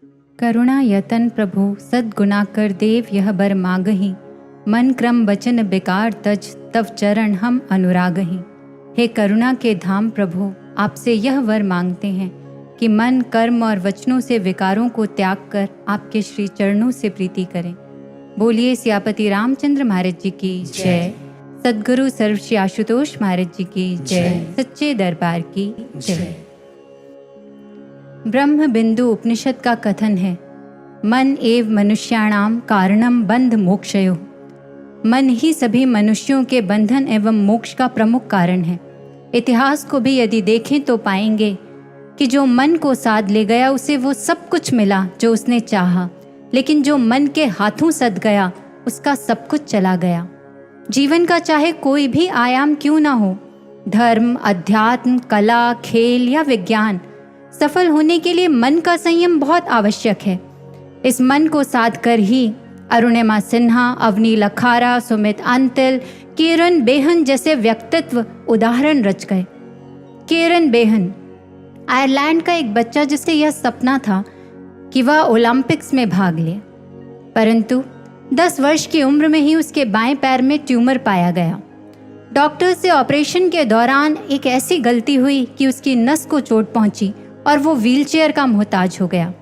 करुणा यतन प्रभु सद्गुना कर देव यह बर मागही, मन क्रम वचन बेकार तज तव चरण हम अनुरागही। हे करुणा के धाम प्रभु, आपसे यह वर मांगते हैं कि मन कर्म और वचनों से विकारों को त्याग कर आपके श्री चरणों से प्रीति करें। बोलिए सियापति रामचंद्र महाराज जी की जय, सद्गुरु सर्व श्री आशुतोष महाराज जी की जय, सच्चे दरबार की जय। ब्रह्म बिंदु उपनिषद का कथन है, मन एव मनुष्याणाम कारणम बंध मोक्षयो। मन ही सभी मनुष्यों के बंधन एवं मोक्ष का प्रमुख कारण है। इतिहास को भी यदि देखें तो पाएंगे कि जो मन को साध ले गया उसे वो सब कुछ मिला जो उसने चाहा, लेकिन जो मन के हाथों सध गया उसका सब कुछ चला गया। जीवन का चाहे कोई भी आयाम क्यों ना हो, धर्म, अध्यात्म, कला, खेल या विज्ञान, सफल होने के लिए मन का संयम बहुत आवश्यक है। इस मन को साध कर ही अरुणिमा सिन्हा, अवनी लखारा, सुमित अंतिल, किरण बेहन जैसे व्यक्तित्व उदाहरण रच गए। किरण बेहन आयरलैंड का एक बच्चा जिससे यह सपना था कि वह ओलंपिक्स में भाग ले, परंतु 10 वर्ष की उम्र में ही उसके बाएं पैर में ट्यूमर पाया गया। डॉक्टर से ऑपरेशन के दौरान एक ऐसी गलती हुई कि उसकी नस को चोट पहुंची और वो व्हीलचेयर का मोहताज हो गया।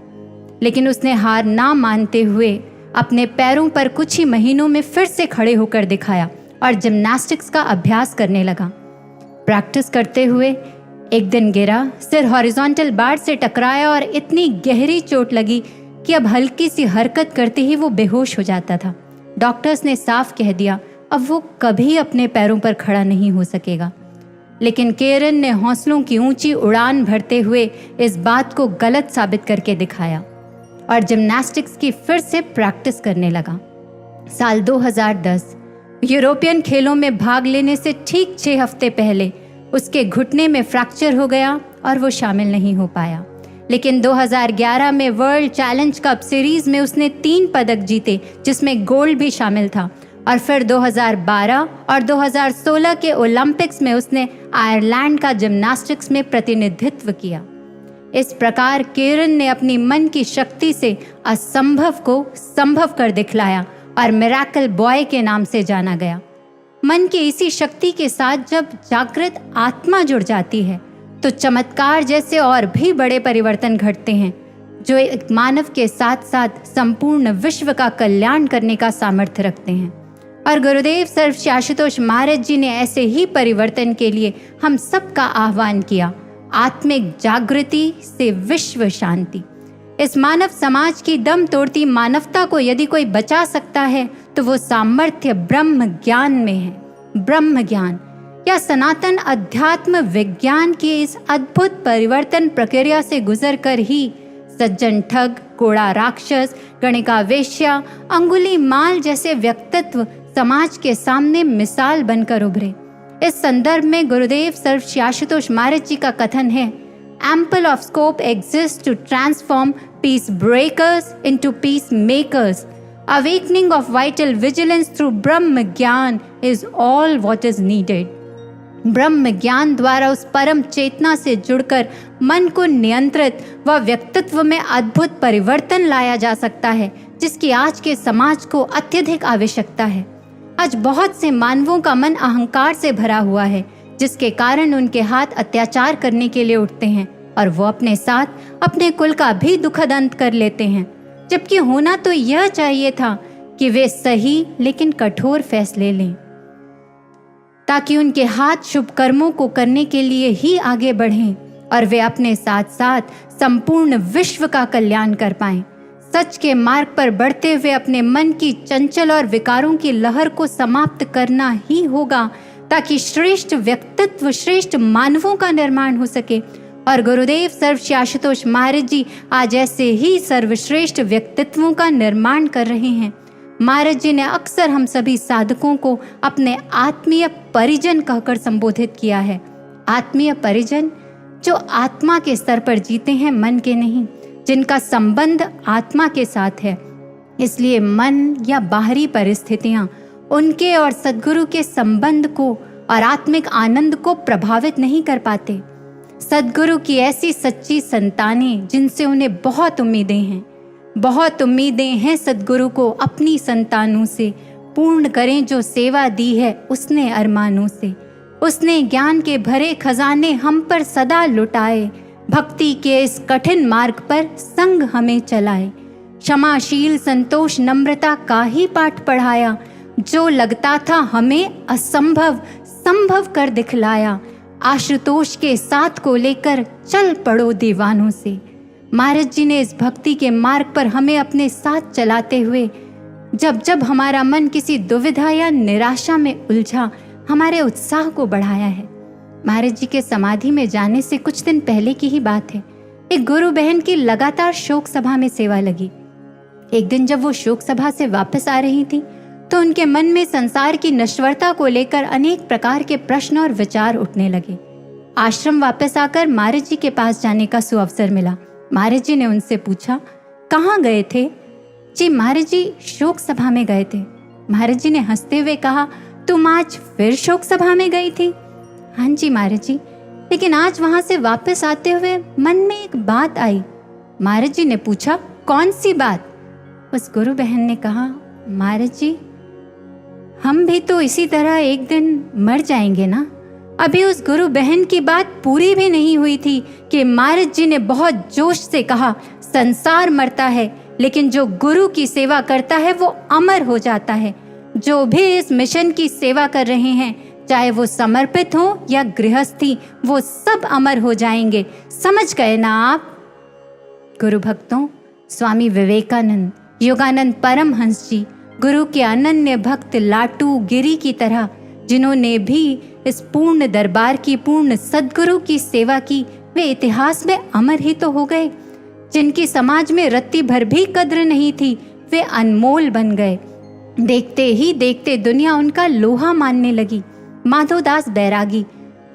लेकिन उसने हार ना मानते हुए अपने पैरों पर कुछ ही महीनों में फिर से खड़े होकर दिखाया और जिम्नास्टिक्स का अभ्यास करने लगा। प्रैक्टिस करते हुए एक दिन गिरा, सिर हॉरिजॉन्टल बार से टकराया और इतनी गहरी चोट लगी कि अब हल्की सी हरकत करते ही वो बेहोश हो जाता था। डॉक्टर्स ने साफ कह दिया अब वो कभी अपने पैरों पर खड़ा नहीं हो सकेगा। लेकिन केरन ने हौसलों की ऊंची उड़ान भरते हुए इस बात को गलत साबित करके दिखाया और जिम्नास्टिक्स की फिर से प्रैक्टिस करने लगा। साल 2010 यूरोपियन खेलों में भाग लेने से ठीक 6 हफ्ते पहले उसके घुटने में फ्रैक्चर हो गया और वो शामिल नहीं हो पाया। लेकिन 2011 में वर्ल्ड चैलेंज कप सीरीज में उसने 3 पदक जीते, जिसमें गोल्ड भी शामिल था। और फिर 2012 और 2016 के ओलंपिक्स में उसने आयरलैंड का जिम्नास्टिक्स में प्रतिनिधित्व किया। इस प्रकार केरन ने अपनी मन की शक्ति से असंभव को संभव कर दिखलाया और मिरेकल बॉय के नाम से जाना गया। मन की इसी शक्ति के साथ जब जागृत आत्मा जुड़ जाती है तो चमत्कार जैसे और भी बड़े परिवर्तन घटते हैं, जो एक मानव के साथ साथ संपूर्ण विश्व का कल्याण करने का सामर्थ्य रखते हैं। और गुरुदेव सर्व श्री आशुतोष महाराज जी ने ऐसे ही परिवर्तन के लिए हम सबका आह्वान किया, आत्मिक जागृति से विश्व शांति। इस मानव समाज की दम तोड़ती मानवता को यदि कोई बचा सकता है तो वो सामर्थ्य ब्रह्म ज्ञान में है। ब्रह्म ज्ञान या सनातन अध्यात्म विज्ञान की इस अद्भुत परिवर्तन प्रक्रिया से गुजर कर ही सज्जन ठग, कोड़ा राक्षस, गणिका वेश्या, अंगुली माल जैसे व्यक्तित्व समाज के सामने मिसाल बनकर उभरे। इस संदर्भ में गुरुदेव सर्व श्री आशुतोष महाराज जी का कथन है, ample of scope exist to transform peace breakers into peace makers. Awakening of vital vigilance through Brahm Gyan is all what is needed. ब्रह्म ज्ञान द्वारा उस परम चेतना से जुड़कर मन को नियंत्रित व व्यक्तित्व में अद्भुत परिवर्तन लाया जा सकता है, जिसकी आज के समाज को अत्यधिक आवश्यकता है। आज बहुत से मानवों का मन अहंकार से भरा हुआ है, जिसके कारण उनके हाथ अत्याचार करने के लिए उठते हैं और वो अपने साथ अपने कुल का भी दुखद अंत कर लेते हैं। जबकि होना तो यह चाहिए था कि वे सही लेकिन कठोर फैसले लें, ताकि उनके हाथ शुभ कर्मों को करने के लिए ही आगे बढ़ें और वे अपने साथ साथ संपूर्ण विश्व का कल्याण कर पाएं। सच के मार्ग पर बढ़ते हुए अपने मन की चंचल और विकारों की लहर को समाप्त करना ही होगा, ताकि श्रेष्ठ व्यक्तित्व, श्रेष्ठ मानवों का निर्माण हो सके। और गुरुदेव सर्व श्री आशुतोष महाराज जी आज ऐसे ही सर्वश्रेष्ठ व्यक्तित्वों का निर्माण कर रहे हैं। महाराज जी ने अक्सर हम सभी साधकों को अपने आत्मीय परिजन कहकर संबोधित किया है। आत्मीय परिजन जो आत्मा के स्तर पर जीते हैं, मन के नहीं, जिनका संबंध आत्मा के साथ है। इसलिए मन या बाहरी परिस्थितियां उनके और सद्गुरु के संबंध को और आत्मिक आनंद को प्रभावित नहीं कर पाते। सद्गुरु की ऐसी सच्ची संतानें जिनसे उन्हें बहुत उम्मीदें हैं, बहुत उम्मीदें हैं सद्गुरु को अपनी संतानों से। पूर्ण करें जो सेवा दी है उसने अरमानों से। उसने ज्ञान के भरे खजाने हम पर सदा लुटाए, भक्ति के इस कठिन मार्ग पर संग हमें चलाए। क्षमाशील संतोष नम्रता का ही पाठ पढ़ाया, जो लगता था हमें असंभव संभव कर दिखलाया। आशुतोष के साथ को लेकर चल पड़ो दीवानों से। महाराज जी ने इस भक्ति के मार्ग पर हमें अपने साथ चलाते हुए जब जब हमारा मन किसी दुविधा या निराशा में उलझा, हमारे उत्साह को बढ़ाया है। महाराज जी के समाधि में जाने से कुछ दिन पहले की ही बात है। एक गुरु बहन की लगातार शोक सभा में सेवा लगी। एक दिन जब वो शोक सभा से वापस आ रही थी तो उनके मन में संसार की नश्वरता को लेकर अनेक प्रकार के प्रश्न और विचार उठने लगे। आश्रम वापस आकर महाराज जी के पास जाने का सुअवसर मिला। महाराज जी ने उनसे पूछा, कहाँ गए थे? जी महाराज जी शोक सभा में गए थे। महाराज जी ने हंसते हुए कहा, तुम आज फिर शोक सभा में गई थी? हाँ जी महाराज जी, लेकिन आज वहां से वापस आते हुए मन में एक बात आई। महाराज जी ने पूछा, कौन सी बात? उस गुरु बहन ने कहा, महाराज जी हम भी तो इसी तरह एक दिन मर जाएंगे ना। अभी उस गुरु बहन की बात पूरी भी नहीं हुई थी कि महाराज जी ने बहुत जोश से कहा, संसार मरता है लेकिन जो गुरु की सेवा करता है वो अमर हो जाता है। जो भी इस मिशन की सेवा कर रहे हैं, चाहे वो समर्पित हो या गृहस्थी, वो सब अमर हो जाएंगे। समझ गए ना आप? गुरु भक्तों, स्वामी विवेकानंद, योगानंद परमहंस जी, गुरु के अनन्य भक्त लाटू गिरी की तरह, जिन्होंने भी इस पूर्ण दरबार की पूर्ण सद्गुरु की सेवा की, वे इतिहास में अमर ही तो हो गए। जिनकी समाज में रत्ती भर भी कद्र नहीं थी, वे अनमोल बन गए। देखते ही देखते दुनिया उनका लोहा मानने लगी। माधोदास बैरागी,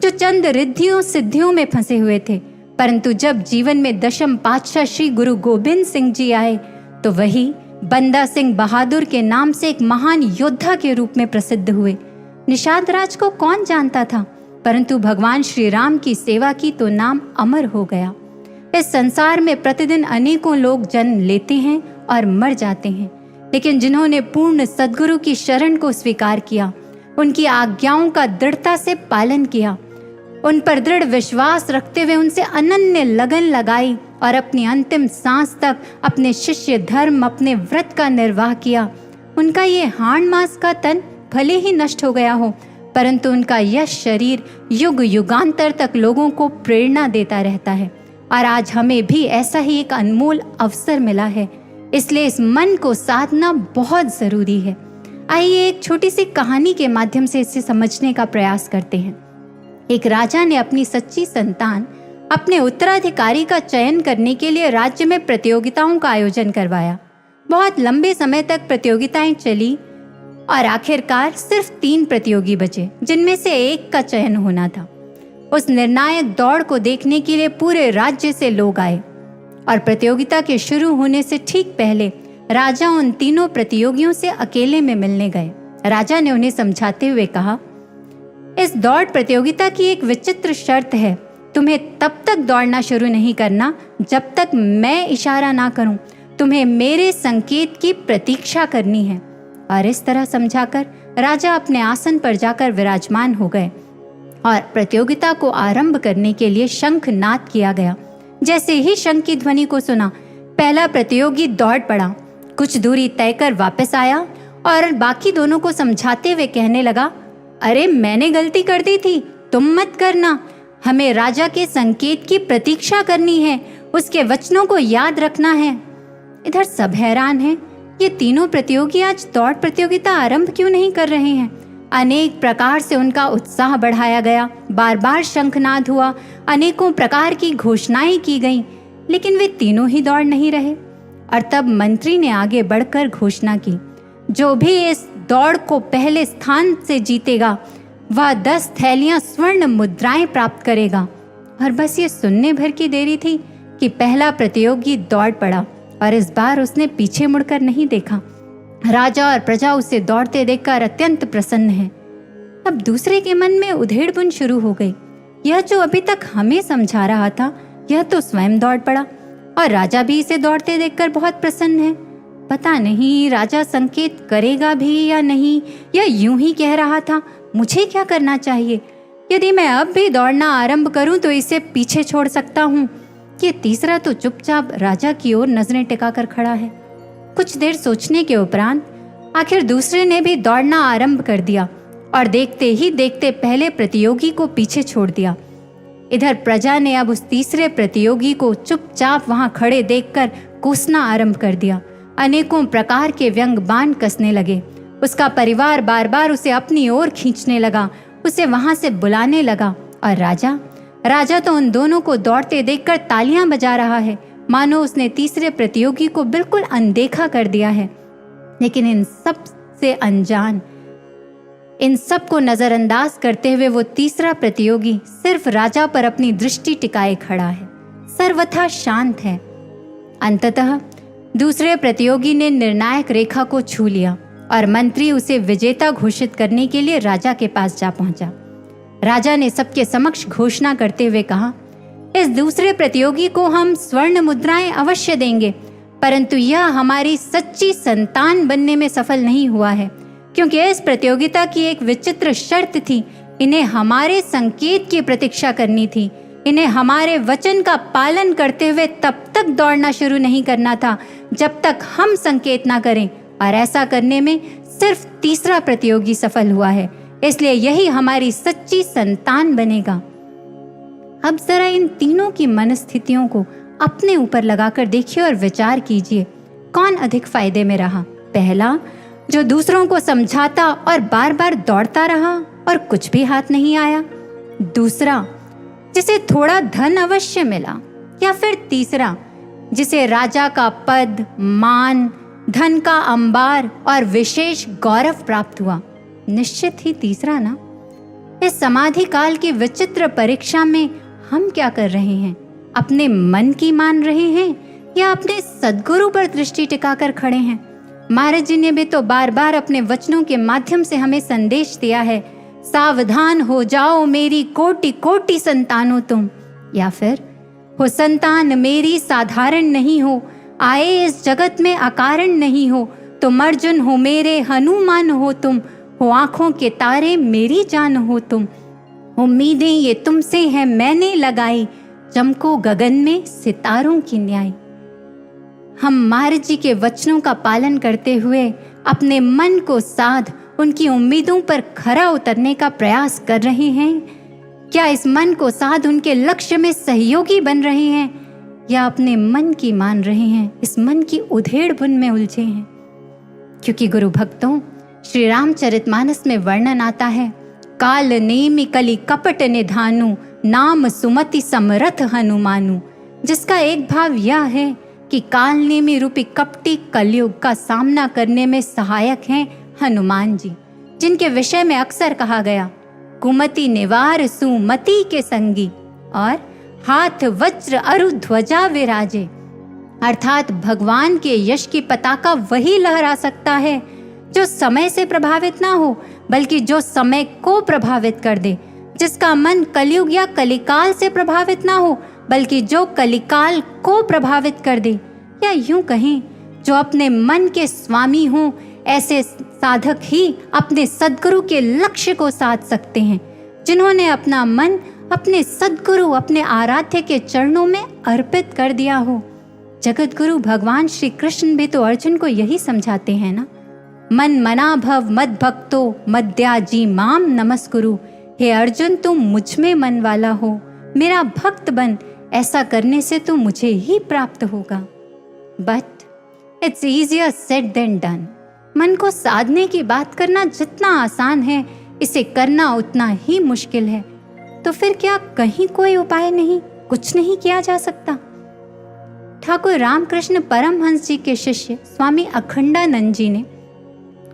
जो चंद रिद्धियों सिद्धियों में फंसे हुए थे, परंतु जब जीवन में दशम पातशाह श्री गुरु गोबिंद सिंह जी आए तो वही बंदा सिंह बहादुर के नाम से एक महान योद्धा के रूप में प्रसिद्ध हुए। निषाद राज को कौन जानता था, परंतु भगवान श्री राम की सेवा की तो नाम अमर हो गया। इस संसार में प्रतिदिन अनेकों लोग जन्म लेते हैं और मर जाते हैं, लेकिन जिन्होंने पूर्ण सद्गुरु की शरण को स्वीकार किया, उनकी आज्ञाओं का दृढ़ता से पालन किया, उन पर दृढ़ विश्वास रखते हुए उनसे अनन्य लगन लगाई और अपनी अंतिम सांस तक अपने शिष्य धर्म, अपने व्रत का निर्वाह किया, उनका ये हाड़ मास का तन भले ही नष्ट हो गया हो, परंतु उनका यह शरीर युग युगांतर तक लोगों को प्रेरणा देता रहता है। और आज हमें भी ऐसा ही एक अनमोल अवसर मिला है, इसलिए इस मन को साधना बहुत जरूरी है। आइए एक छोटी सी कहानी के माध्यम से इसे समझने का प्रयास करते हैं। एक राजा ने अपनी सच्ची संतान, अपने उत्तराधिकारी का चयन करने के लिए राज्य में प्रतियोगिताओं का आयोजन करवाया। बहुत लंबे समय तक प्रतियोगिताएं चली और आखिरकार सिर्फ 3 प्रतियोगी बचे, जिनमें से एक का चयन होना था। उस निर्णायक दौड़ को देखने के लिए पूरे राज्य से लोग आए और प्रतियोगिता के शुरू होने से ठीक पहले राजा उन तीनों प्रतियोगियों से अकेले में मिलने गए। राजा ने उन्हें समझाते हुए कहा, इस दौड़ प्रतियोगिता की एक विचित्र शर्त है, तुम्हें तब तक दौड़ना शुरू नहीं करना जब तक मैं इशारा ना करूं। तुम्हें मेरे संकेत की प्रतीक्षा करनी है। और इस तरह समझाकर राजा अपने आसन पर जाकर विराजमान हो गए और प्रतियोगिता को आरंभ करने के लिए शंख नाद किया गया। जैसे ही शंख की ध्वनि को सुना, पहला प्रतियोगी दौड़ पड़ा, कुछ दूरी तय कर वापस आया और बाकी दोनों को समझाते हुए कहने लगा, अरे मैंने गलती कर दी थी, तुम मत करना। हमें राजा के संकेत की प्रतीक्षा करनी है, उसके वचनों को याद रखना है। इधर सब हैरान हैं, ये तीनों प्रतियोगी आज दौड़ प्रतियोगिता आरंभ क्यों नहीं कर रहे हैं। अनेक प्रकार से उनका उत्साह बढ़ाया गया, बार बार शंखनाद हुआ, अनेकों प्रकार की घोषणाएं की गईं, लेकिन वे तीनों ही दौड़ नहीं रहे। और तब मंत्री ने आगे बढ़कर घोषणा की, जो भी इस दौड़ को पहले स्थान से जीतेगा वह 10 थैलियां स्वर्ण मुद्राएं प्राप्त करेगा। और बस ये सुनने भर की देरी थी कि पहला प्रतियोगी दौड़ पड़ा और इस बार उसने पीछे मुड़कर नहीं देखा। राजा और प्रजा उसे दौड़ते देखकर अत्यंत प्रसन्न है। अब दूसरे के मन में उधेड़ बुन शुरू हो गई। यह जो अभी तक हमें समझा रहा था, यह तो स्वयं दौड़ पड़ा और राजा भी इसे दौड़ते देखकर बहुत प्रसन्न है। पता नहीं राजा संकेत करेगा भी या नहीं, या यूं ही कह रहा था मुझे क्या करना चाहिए। यदि मैं अब भी दौड़ना आरंभ करूं तो इसे पीछे छोड़ सकता हूं। ये तीसरा तो चुपचाप राजा की ओर नजरें टिकाकर खड़ा है। कुछ देर सोचने के उपरांत आखिर दूसरे ने भी दौड़ना आरंभ कर दिया और देखते ही देखते पहले प्रतियोगी को पीछे छोड़ दिया। इधर प्रजा ने अब उस तीसरे प्रतियोगी को चुपचाप वहां खड़े देखकर कोसना आरंभ कर दिया। अनेकों प्रकार के व्यंग बाण कसने लगे। उसका परिवार बार बार उसे अपनी ओर खींचने लगा, उसे वहां से बुलाने लगा। और राजा तो उन दोनों को दौड़ते देखकर तालियां बजा रहा है, मानो उसने तीसरे प्रतियोगी को बिल्कुल अनदेखा कर दिया है। लेकिन इन सब से अनजान, इन सब को नजरअंदाज करते हुए वो तीसरा प्रतियोगी सिर्फ राजा पर अपनी दृष्टि टिकाए खड़ा है, सर्वथा शांत है। अंततः दूसरे प्रतियोगी ने निर्णायक रेखा को छू लिया और मंत्री उसे विजेता घोषित करने के लिए राजा के पास जा पहुंचा। राजा ने सबके समक्ष घोषणा करते हुए कहा, इस दूसरे प्रतियोगी को हम स्वर्ण मुद्राएं अवश्य देंगे, परंतु यह हमारी सच्ची संतान बनने में सफल नहीं हुआ है, क्योंकि इस प्रतियोगिता की एक विचित्र शर्त थी। इन्हें हमारे संकेत की प्रतीक्षा करनी थी। इन्हें हमारे वचन का पालन करते हुए तब तक दौड़ना शुरू नहीं करना था जब तक हम संकेत ना करें, और ऐसा करने में सिर्फ तीसरा प्रतियोगी सफल हुआ है। इसलिए यही हमारी सच्ची संतान बनेगा। अब जरा इन तीनों की मनस्थितियों को अपने ऊपर लगाकर देखिए और विचार कीजिए, कौन अधिक फायदे में रहा। पहला, जो दूसरों को समझाता और बार बार दौड़ता रहा और कुछ भी हाथ नहीं आया। दूसरा, जिसे थोड़ा धन अवश्य मिला। या फिर तीसरा, जिसे राजा का पद, मान, धन का अंबार और विशेष गौरव प्राप्त हुआ। निश्चित ही तीसरा ना। इस समाधि काल की विचित्र परीक्षा में हम क्या कर रहे हैं? अपने मन की मान रहे हैं या अपने सद्गुरु पर दृष्टि टिकाकर खड़े हैं? महाराज जी ने भी तो बार बार अपने वचनों के माध्यम से हमें संदेश दिया है, सावधान हो जाओ मेरी कोटि कोटि संतानों तुम। या फिर, हो संतान मेरी साधारण नहीं हो, आए इस जगत में अकारण नहीं हो, तुम अर्जुन हो मेरे हनुमान हो तुम, हो आंखों के तारे मेरी जान हो तुम। उम्मीदें ये तुमसे हैं मैंने लगाई, चमको गगन में सितारों की न्याय। हम महाराज जी के वचनों का पालन करते हुए अपने मन को साध उनकी उम्मीदों पर खरा उतरने का प्रयास कर रहे हैं? क्या इस मन को साध उनके लक्ष्य में सहयोगी बन रहे हैं, या अपने मन की मान रहे हैं, इस मन की उधेड़ बुन में उलझे हैं? क्योंकि गुरु भक्तों, श्री रामचरितमानस में वर्णन आता है, काल नेमि कलि कपट निधानु, नाम सुमति समरथ हनुमानु। जिसका एक भाव यह है कि काल नेमि रूपी कपटी कलयुग का सामना करने में सहायक हैं हनुमान जी, जिनके विषय में अक्सर कहा गया, कुमति निवार सुमति के संगी, और हाथ वज्र अरु ध्वजा विराजे। अर्थात भगवान के यश की पताका वही लहरा सकता है जो समय से प्रभावित ना हो, बल्कि जो समय को प्रभावित कर दे, जिसका मन कलयुग या कलिकाल से प्रभावित ना हो, बल्कि जो कलिकाल को प्रभावित कर दे। या यूं कहें, जो अपने मन के स्वामी हों, ऐसे साधक ही अपने सद्गुरु के लक्ष्य को साध सकते हैं, जिन्होंने अपना मन अपने सद्गुरु, अपने आराध्य के चरणों में अर्पित कर दिया हो। जगत गुरु भगवान श्री कृष्ण भी तो अर्जुन को यही समझाते हैं ना, मन मना भव मद भक्तो मद्याजी माम नमस्कुरु। हे अर्जुन, तुम मुझ में मन वाला हो, मेरा भक्त बन, ऐसा करने से तो मुझे ही प्राप्त होगा। But it's easier said than done. मन को साधने की बात करना जितना आसान है, इसे करना उतना ही मुश्किल है। तो फिर क्या कहीं कोई उपाय नहीं, कुछ नहीं किया जा सकता? ठाकुर रामकृष्ण परमहंस जी के शिष्य स्वामी अखंडानंद जी ने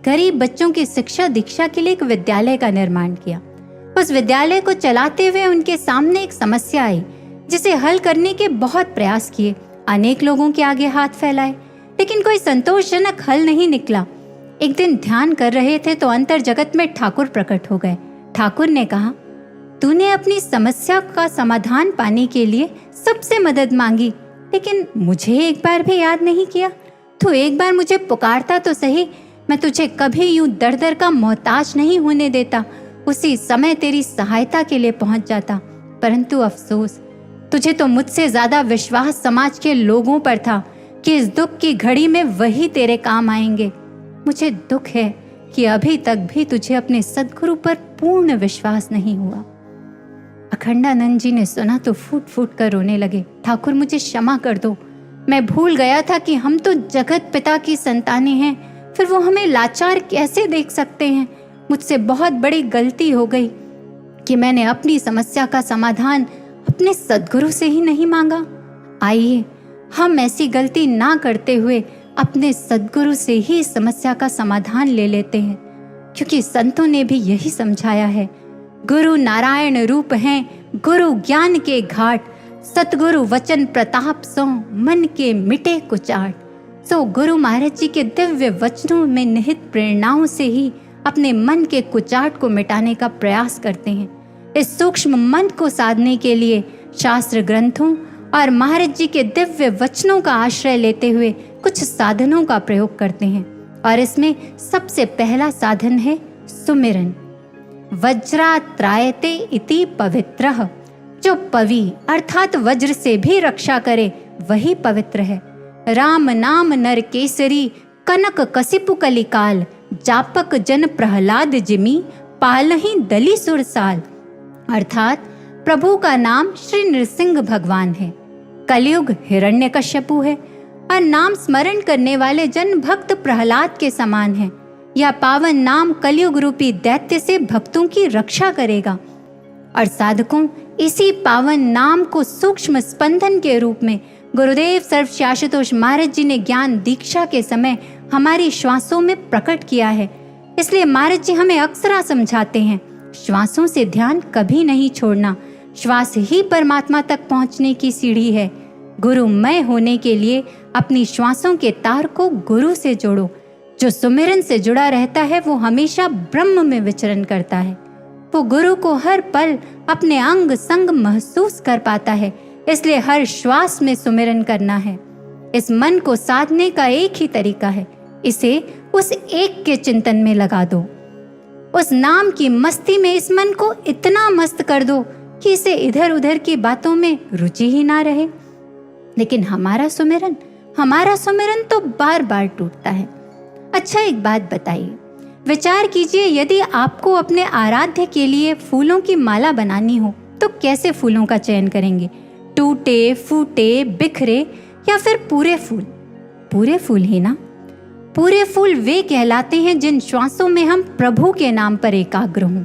गरीब बच्चों की शिक्षा दीक्षा के लिए एक विद्यालय का निर्माण किया। उस विद्यालय को चलाते हुए उनके सामने एक समस्या आई, जिसे हल करने के बहुत प्रयास किए, अनेक लोगों के आगे हाथ फैलाए, लेकिन कोई संतोषजनक हल नहीं निकला। एक दिन ध्यान कर रहे थे तो अंतर जगत में ठाकुर प्रकट हो गए। ठाकुर ने कहा, तूने अपनी समस्या का समाधान पाने के लिए सबसे मदद मांगी, लेकिन मुझे एक बार भी याद नहीं किया। तू एक बार मुझे पुकारता तो सही, मैं तुझे कभी यूं दर दर का मोहताज नहीं होने देता। उसी समय तेरी सहायता के लिए पहुंच जाता। परंतु अफसोस, तुझे तो मुझसे ज्यादा विश्वास समाज के लोगों पर था कि इस दुख की घड़ी में वही तेरे काम आएंगे। मुझे दुख है कि अभी तक भी तुझे अपने सद्गुरु पर पूर्ण विश्वास नहीं हुआ। अखंडानंद जी ने सुना तो फूट फूट कर रोने लगे। ठाकुर, मुझे क्षमा कर दो। मैं भूल गया था कि हम तो जगत पिता की संतानें हैं, फिर वो हमें लाचार कैसे देख सकते हैं। मुझसे बहुत बड़ी गलती हो गई कि मैंने अपनी समस्या का समाधान अपने सद्गुरु से ही नहीं मांगा। आइए हम ऐसी गलती ना करते हुए अपने सद्गुरु से ही इस समस्या का समाधान ले लेते हैं, क्योंकि संतों ने भी यही समझाया है। गुरु नारायण रूप हैं, गुरु ज्ञान के घाट, सतगुरु वचन प्रताप सो मन के मिटे कुचाट। सो गुरु महाराज जी के दिव्य वचनों में निहित प्रेरणाओं से ही अपने मन के कुचाट को मिटाने का प्रयास करते हैं। इस सूक्ष्म मन को साधने के लिए शास्त्र ग्रंथों और महाराज जी के दिव्य वचनों का आश्रय लेते हुए कुछ साधनों का प्रयोग करते हैं, और इसमें सबसे पहला साधन है सुमिरन। वज्रात्रायते इति पवित्रः, जो पवि अर्थात वज्र से भी रक्षा करे वही पवित्र है। राम नाम नर केसरी, कनक कसिपु कलिकाल, जापक जन प्रहलाद जिमी, पालहि दली सुरसाल। अर्थात प्रभु का नाम श्री नृसिंह भगवान है, कलयुग हिरण्यकश्यपु है, और नाम स्मरण करने वाले जन भक्त प्रहलाद के समान है। यह पावन नाम कलयुग रूपी दैत्य से भक्तों की रक्षा करेगा। और साधकों, इसी पावन नाम को सूक्ष्म स्पंदन के रूप में गुरुदेव सर्वशास्त्रोश महाराज जी ने ज्ञान दीक्षा के समय हमारी श्वासों में प्रकट किया है। इसलिए महाराज जी हमें अक्सर समझाते हैं, श्वासों से ध्यान कभी नहीं छोड़ना। श्वास ही परमात्मा तक पहुंचने की सीढ़ी है। गुरुमय होने के लिए अपनी श्वासों के तार को गुरु से जोड़ो। जो सुमिरन से जुड़ा रहता है वो हमेशा ब्रह्म में विचरण करता है। वो गुरु को हर पल अपने अंग संग महसूस कर पाता है। इसलिए हर श्वास में सुमिरन करना है। इस मन को साधने का एक ही तरीका है, इसे उस एक के चिंतन में लगा दो। उस नाम की मस्ती में इस मन को इतना मस्त कर दो कि इसे इधर उधर की बातों में रुचि ही ना रहे। लेकिन हमारा सुमिरन तो बार बार टूटता है। अच्छा, एक बात बताइए, विचार कीजिए, यदि आपको अपने आराध्य के लिए फूलों की माला बनानी हो तो कैसे फूलों का चयन करेंगे? टूटे फूटे बिखरे या फिर पूरे फूल? पूरे फूल ही ना। पूरे फूल वे कहलाते हैं जिन श्वासों में हम प्रभु के नाम पर एकाग्र हों,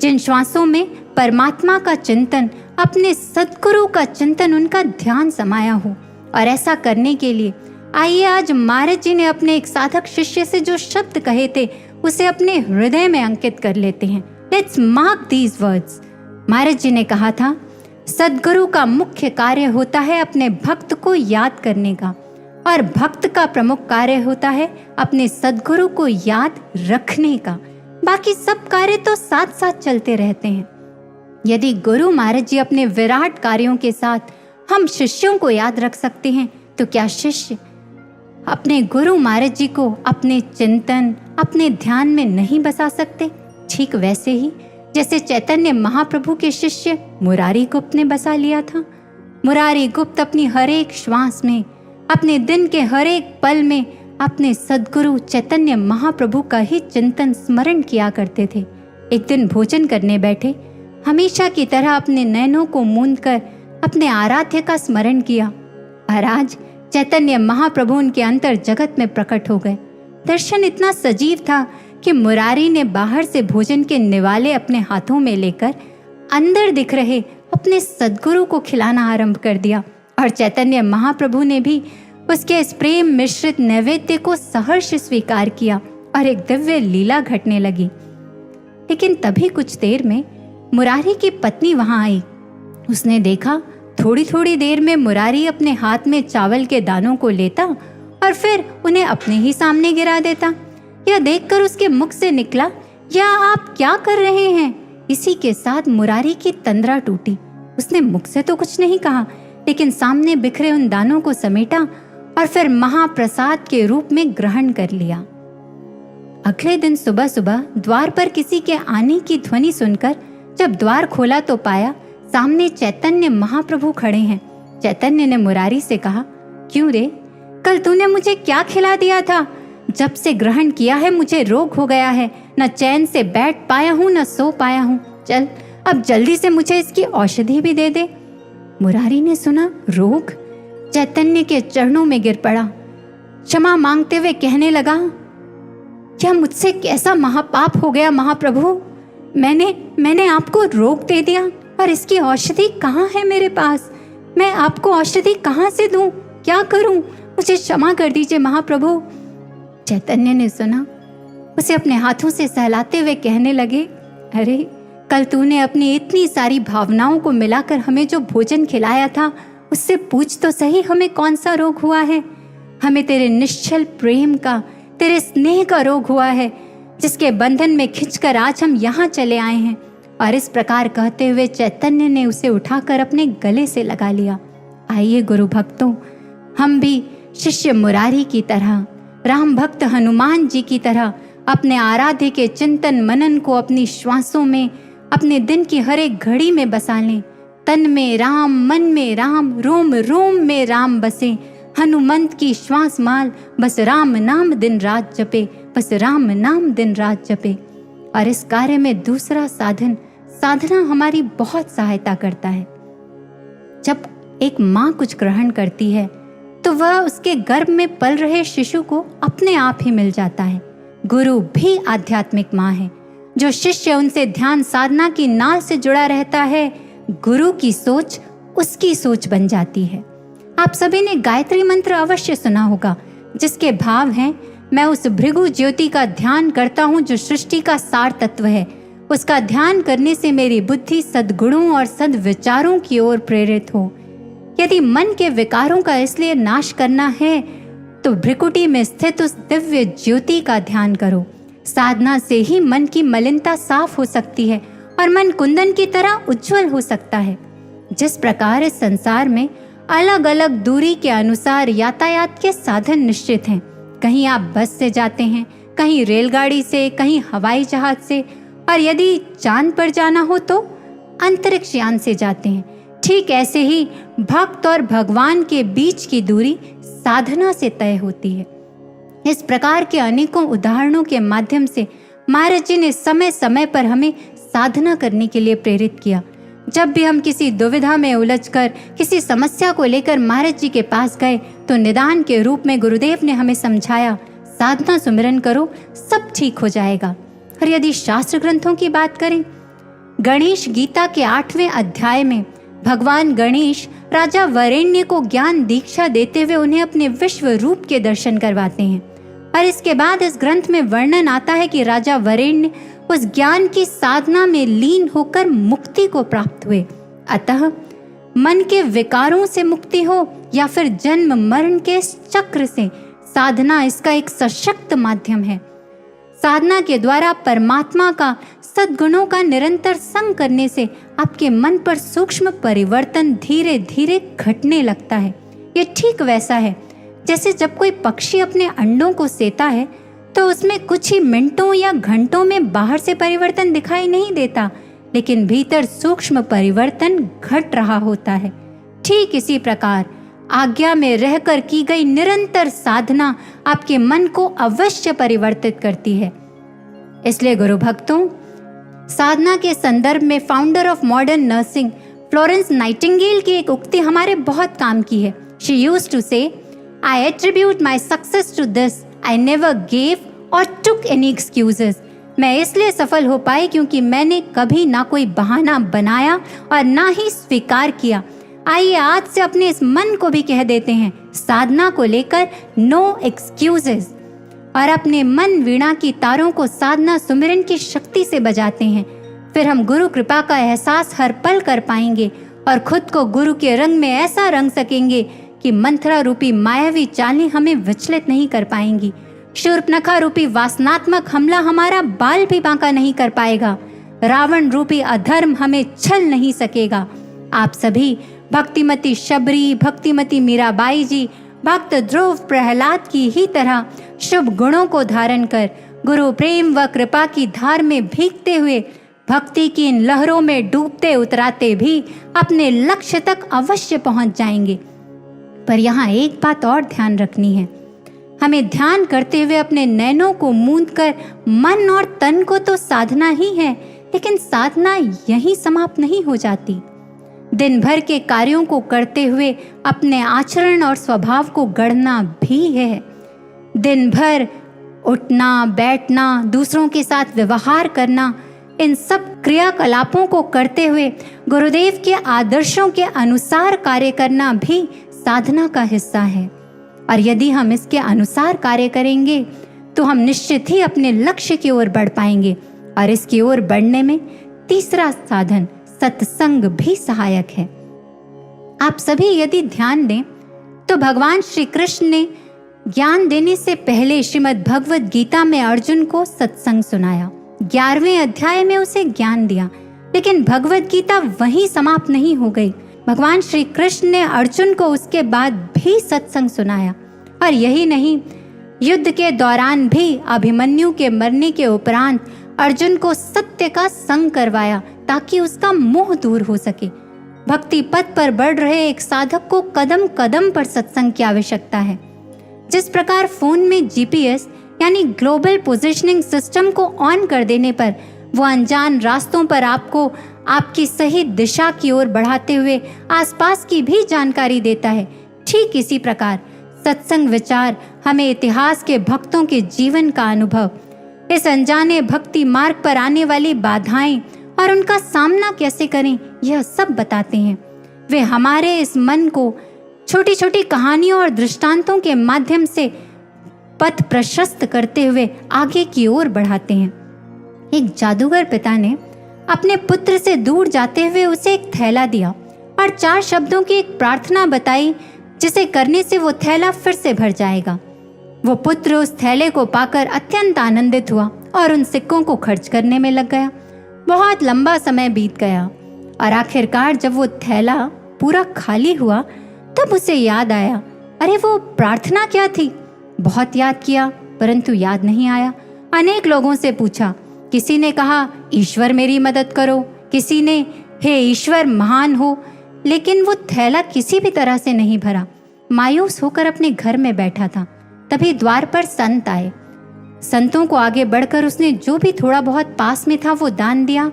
जिन श्वासों में परमात्मा का चिंतन, अपने सद्गुरु का चिंतन, उनका ध्यान समाया हो। और ऐसा करने के लिए आइए आज महाराज जी ने अपने एक साधक शिष्य से जो शब्द कहे थे उसे अपने हृदय में अंकित कर लेते हैं। Let's mark these words. Maharaj ji ने कहा था, सद्गुरु का मुख्य कार्य होता है अपने भक्त को याद करने का, और भक्त का प्रमुख कार्य होता है अपने सद्गुरु को याद रखने का। बाकी सब कार्य तो साथ साथ चलते रहते हैं। यदि गुरु महाराज जी अपने विराट कार्यों के साथ हम शिष्यों को याद रख सकते हैं, तो क्या शिष्य अपने गुरु महाराज जी को अपने चिंतन, अपने ध्यान में नहीं बसा सकते? ठीक वैसे ही जैसे चैतन्य महाप्रभु के शिष्य मुरारी गुप्त ने बसा लिया था। मुरारी गुप्त अपनी हर एक श्वास में, अपने दिन के हर एक पल में अपने सद्गुरु चैतन्य महाप्रभु का ही चिंतन स्मरण किया करते थे। एक दिन भोजन करने बैठे, हमेशा की तरह अपने नयनों को मूंदकर अपने आराध्य का स्मरण किया, और आज चैतन्य महाप्रभु उनके अंतर जगत में प्रकट हो गए। दर्शन इतना सजीव था कि मुरारी ने बाहर से भोजन के निवाले अपने हाथों में लेकर अंदर दिख रहे अपने सद्गुरु को खिलाना आरंभ कर दिया, और चैतन्य महाप्रभु ने भी उसके इस प्रेम मिश्रित नैवेद्य को सहर्ष स्वीकार किया और एक दिव्य लीला घटने लगी। लेकिन तभी कुछ देर में मुरारी की पत्नी वहां आई। उसने देखा थोड़ी थोड़ी देर में मुरारी अपने हाथ में चावल के दानों को लेता और फिर उन्हें अपने ही सामने गिरा देता। यह देखकर उसके मुख से निकला, यह आप क्या कर रहे हैं? इसी के साथ मुरारी की तंद्रा टूटी। उसने मुख से तो कुछ नहीं कहा, लेकिन सामने बिखरे उन दानों को समेटा और फिर महाप्रसाद के रूप में ग्रहण कर लिया। अगले दिन सुबह सुबह द्वार पर किसी के आने की ध्वनि सुनकर जब द्वार खोला तो पाया सामने चैतन्य महाप्रभु खड़े हैं। चैतन्य ने मुरारी से कहा, क्यों रे, कल तूने मुझे क्या खिला दिया था? जब से ग्रहण किया है मुझे रोग हो गया है, न चैन से बैठ पाया हूँ न सो पाया हूँ। चल अब जल्दी से मुझे इसकी औषधि भी दे दे। मुरारी ने सुना रोग, चैतन्य के चरणों में गिर पड़ा। क्षमा मांगते हुए कहने लगा, क्या मुझसे कैसा महापाप हो गया महाप्रभु? मैंने आपको रोग दे दिया और इसकी औषधि कहाँ है मेरे पास? मैं आपको औषधि कहाँ से दूं? क्या करूं? मुझे क्षमा कर दीजिए महाप्रभु। चैतन्य ने सुना, उसे अपने हाथों से सहलाते हुए कहने लगे, अरे कल तूने अपनी इतनी सारी भावनाओं को मिलाकर हमें जो भोजन खिलाया था, उससे पूछ तो सही हमें कौन सा रोग हुआ है। हमें तेरे निश्चल प्रेम का, तेरे स्नेह का रोग हुआ है, जिसके बंधन में खिंचकर आज हम यहाँ चले आए हैं। और इस प्रकार कहते हुए चैतन्य ने उसे उठाकर अपने गले से लगा लिया। आइए गुरु भक्तों, हम भी शिष्य मुरारी की तरह, राम भक्त हनुमान जी की तरह अपने आराध्य के चिंतन मनन को अपनी श्वासों में, अपने दिन की हर एक घड़ी में बसा लें। तन में राम, मन में राम, रोम रोम में राम बसे। हनुमंत की श्वास माल, बस राम नाम दिन रात जपे, बस राम नाम दिन रात जपे। और इस कार्य में दूसरा साधना हमारी बहुत सहायता करता है। जब एक माँ कुछ ग्रहण करती है तो वह उसके गर्भ में पल रहे शिशु को अपने आप ही मिल जाता है। गुरु भी आध्यात्मिक माँ है। जो शिष्य उनसे ध्यान साधना की नाल से जुड़ा रहता है, गुरु की सोच उसकी सोच बन जाती है। आप सभी ने गायत्री मंत्र अवश्य सुना होगा, जिसके भाव हैं, मैं उस भृगु ज्योति का ध्यान करता हूँ जो सृष्टि का सार तत्व है। उसका ध्यान करने से मेरी बुद्धि सद्गुणों और सद्विचारों की ओर प्रेरित हो। यदि मन के विकारों का इसलिए नाश करना है तो भ्रिकुटी में स्थित उस दिव्य ज्योति का ध्यान करो। साधना से ही मन की मलिनता साफ हो सकती है और मन कुंदन की तरह उज्जवल हो सकता है। जिस प्रकार इस संसार में अलग अलग दूरी के अनुसार यातायात के साधन निश्चित हैं। कहीं आप बस से जाते हैं, कहीं रेलगाड़ी से, कहीं हवाई जहाज से, और यदि चांद पर जाना हो तो अंतरिक्ष यान से जाते हैं। ठीक ऐसे ही भक्त और भगवान के बीच की दूरी साधना से तय होती है। इस प्रकार के अनेकों उदाहरणों के माध्यम से महाराज जी ने समय समय पर हमें साधना करने के लिए प्रेरित किया। जब भी हम किसी दुविधा में उलझकर किसी समस्या को लेकर महाराज जी के पास गए तो निदान के रूप में गुरुदेव ने हमें समझाया, साधना सुमिरन करो, सब ठीक हो जाएगा। और यदि शास्त्र ग्रंथों की बात करें, गणेश गीता के 8वें अध्याय में भगवान गणेश राजा वरेण्य को ज्ञान दीक्षा देते हुए उन्हें अपने विश्व रूप के दर्शन करवाते हैं। और इसके बाद इस ग्रंथ में वर्णन आता है कि राजा वरेण्य उस ज्ञान की साधना में लीन होकर मुक्ति को प्राप्त हुए। अतः मन के विकारों से मुक्ति हो या फिर जन्म मरण के इस चक्र से, साधना इसका एक सशक्त माध्यम है। साधना के द्वारा परमात्मा का, सद्गुणों का निरंतर संग करने से आपके मन पर सूक्ष्म परिवर्तन धीरे धीरे घटने लगता है। ये ठीक वैसा है जैसे जब कोई पक्षी अपने अंडों को सेता है तो उसमें कुछ ही मिनटों या घंटों में बाहर से परिवर्तन दिखाई नहीं देता, लेकिन भीतर सूक्ष्म परिवर्तन घट रहा होता है। ठीक इसी प्रकार आज्ञा में रहकर की गई निरंतर साधना आपके मन को अवश्य परिवर्तित करती है। इसलिए गुरु भक्तों, साधना के संदर्भ में founder of modern nursing Florence Nightingale की एक उक्ति हमारे बहुत काम की है। शी यूज्ड टू से, I attribute my success to this. I never gave or took any excuses. मैं इसलिए सफल हो पाई क्योंकि मैंने कभी ना कोई बहाना बनाया और ना ही स्वीकार किया। आइए आज से अपने इस मन को भी कह देते हैं, साधना को लेकर नो एक्सक्यूजेस, और अपने मन वीणा की तारों को साधना सुमिरन की शक्ति से बजाते हैं। फिर हम गुरु कृपा का एहसास हर पल कर पाएंगे और खुद को गुरु के रंग में ऐसा रंग सकेंगे कि मंत्रा रूपी मायावी चालें हमें विचलित नहीं कर पाएंगी। शूर्पणखा रूपी वासनात्मक हमला हमारा बाल भी बांका नहीं कर पाएगा। रावण रूपी अधर्म हमें छल नहीं सकेगा। आप सभी भक्तिमती शबरी, भक्तिमती मीराबाई जी, भक्त ध्रुव प्रहलाद की ही तरह शुभ गुणों को धारण कर गुरु प्रेम व कृपा की धार में भीगते हुए, भक्ति की इन लहरों में डूबते उतराते भी अपने लक्ष्य तक अवश्य पहुंच जाएंगे। पर यहाँ एक बात और ध्यान रखनी है। हमें ध्यान करते हुए अपने नैनों को मूंदकर मन और तन को तो साधना ही है, लेकिन साधना यहीं समाप्त नहीं हो जाती। दिन भर के कार्यों को करते हुए अपने आचरण और स्वभाव को गढ़ना भी है। दिन भर उठना, बैठना, दूसरों के साथ व्यवहार करना, इन सब क्रियाकलापों को करते हुए गुरुदेव के आदर्शों के अनुसार कार्य करना भी साधना का हिस्सा है। और यदि हम इसके अनुसार कार्य करेंगे तो हम निश्चित ही अपने लक्ष्य की ओर बढ़ पाएंगे। और इसकी ओर बढ़ने में तीसरा साधन सत्संग भी सहायक है। आप सभी यदि ध्यान दें तो भगवान श्री कृष्ण ने ज्ञान देने से पहले श्रीमद् भगवद गीता में अर्जुन को सत्संग सुनाया। 11वें अध्याय में उसे ज्ञान दिया, लेकिन भगवद गीता वहीं समाप्त नहीं हो गई। भगवान श्री कृष्ण ने अर्जुन को उसके बाद भी सत्संग सुनाया। और यही नहीं, युद्ध के दौरान भी अभिमन्यु के मरने के उपरांत अर्जुन को सत्य का संग करवाया ताकि उसका मोह दूर हो सके। भक्ति पथ पर बढ़ रहे एक साधक को कदम कदम पर सत्संग की आवश्यकता है। जिस प्रकार फोन में जीपीएस यानी ग्लोबल पोजिशनिंग सिस्टम को ऑन कर देने पर वो अनजान रास्तों पर आपको आपकी सही दिशा की ओर बढ़ाते हुए आसपास की भी जानकारी देता है, ठीक इसी प्रकार सत्संग विचार हमें इतिहास के भक्तों के जीवन का अनुभव, इस अनजाने भक्ति मार्ग पर आने वाली बाधाएं और उनका सामना कैसे करें, यह सब बताते हैं। वे हमारे इस मन को छोटी छोटी कहानियों और दृष्टांतों के माध्यम से पथ प्रशस्त करते हुए आगे की ओर बढ़ाते हैं। एक जादूगर पिता ने अपने पुत्र से दूर जाते हुए उसे एक थैला दिया और 4 शब्दों की एक प्रार्थना बताई जिसे करने से वो थैला फिर से भर जाएगा। वो पुत्र उस थैले को पाकर अत्यंत आनंदित हुआ और उन सिक्कों को खर्च करने में लग गया। बहुत लंबा समय बीत गया और आखिरकार जब वो थैला पूरा खाली हुआ तब उसे याद आया, अरे वो प्रार्थना क्या थी। बहुत याद किया परंतु याद नहीं आया। अनेक लोगों से पूछा, किसी ने कहा ईश्वर मेरी मदद करो, किसी ने हे ईश्वर महान हो, लेकिन वो थैला किसी भी तरह से नहीं भरा। मायूस होकर अपने घर में बैठा था, तभी द्वार पर संत आए। संतों को आगे बढ़कर उसने जो भी थोड़ा बहुत पास में था वो दान दिया।